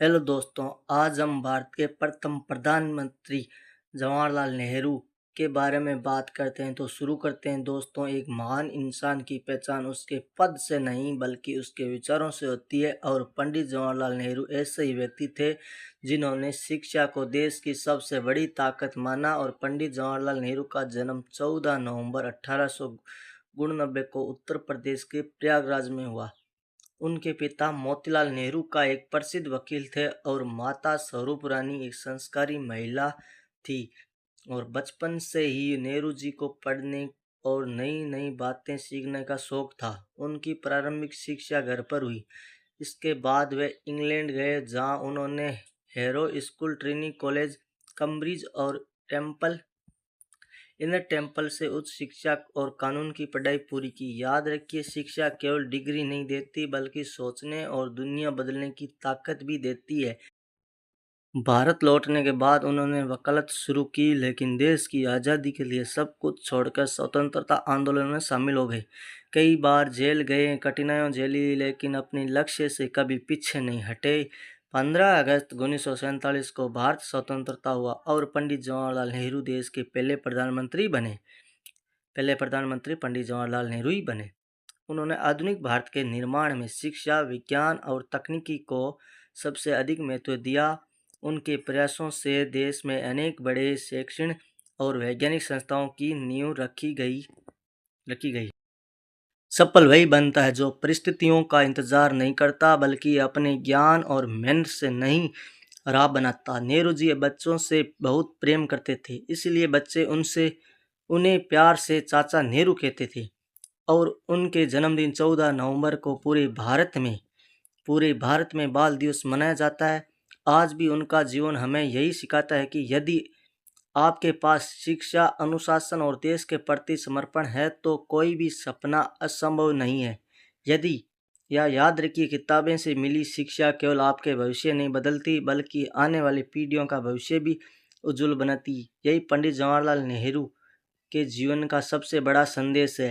Hello दोस्तों, आज हम भारत के प्रथम प्रधानमंत्री जवाहरलाल नेहरू के बारे में बात करते हैं। तो शुरू करते हैं दोस्तों। एक महान इंसान की पहचान उसके पद से नहीं बल्कि उसके विचारों से होती है, और पंडित जवाहरलाल नेहरू ऐसे ही व्यक्ति थे जिन्होंने शिक्षा को देश की सबसे बड़ी ताकत माना। और पंडित जवाहरलाल नेहरू का जन्म 14 नवंबर 1899 को उत्तर प्रदेश के प्रयागराज में हुआ। उनके पिता मोतीलाल नेहरू का एक प्रसिद्ध वकील थे और माता स्वरूप रानी एक संस्कारी महिला थी। और बचपन से ही नेहरू जी को पढ़ने और नई नई बातें सीखने का शौक था। उनकी प्रारंभिक शिक्षा घर पर हुई। इसके बाद वे इंग्लैंड गए, जहां उन्होंने harrow school, Trinity college, Cambridge और टेम्पल से उच्च शिक्षा और कानून की पढ़ाई पूरी की। याद रखिए, शिक्षा केवल डिग्री नहीं देती बल्कि सोचने और दुनिया बदलने की ताकत भी देती है। भारत लौटने के बाद उन्होंने वकालत शुरू की, लेकिन देश की आज़ादी के लिए सब कुछ छोड़कर स्वतंत्रता आंदोलन में शामिल हो गए। कई बार जेल गए, कठिनाइयाँ झेली, लेकिन अपने लक्ष्य से कभी पीछे नहीं हटे। 15 अगस्त 1947 को भारत स्वतंत्रता हुआ और पंडित जवाहरलाल नेहरू देश के पहले प्रधानमंत्री पंडित जवाहरलाल नेहरू ही बने। उन्होंने आधुनिक भारत के निर्माण में शिक्षा, विज्ञान और तकनीकी को सबसे अधिक महत्व दिया। उनके प्रयासों से देश में अनेक बड़े शैक्षणिक और वैज्ञानिक संस्थाओं की नींव रखी गई। सफल वही बनता है जो परिस्थितियों का इंतजार नहीं करता बल्कि अपने ज्ञान और मेहनत से नई राह बनाता। नेहरू जी बच्चों से बहुत प्रेम करते थे, इसलिए बच्चे उन्हें प्यार से चाचा नेहरू कहते थे। और उनके जन्मदिन 14 नवंबर को पूरे भारत में बाल दिवस मनाया जाता है। आज भी उनका जीवन हमें यही सिखाता है कि यदि आपके पास शिक्षा, अनुशासन और देश के प्रति समर्पण है तो कोई भी सपना असंभव नहीं है। याद रखिए, किताबें से मिली शिक्षा केवल आपके भविष्य नहीं बदलती बल्कि आने वाली पीढ़ियों का भविष्य भी उज्जवल बनाती। यही पंडित जवाहरलाल नेहरू के जीवन का सबसे बड़ा संदेश है।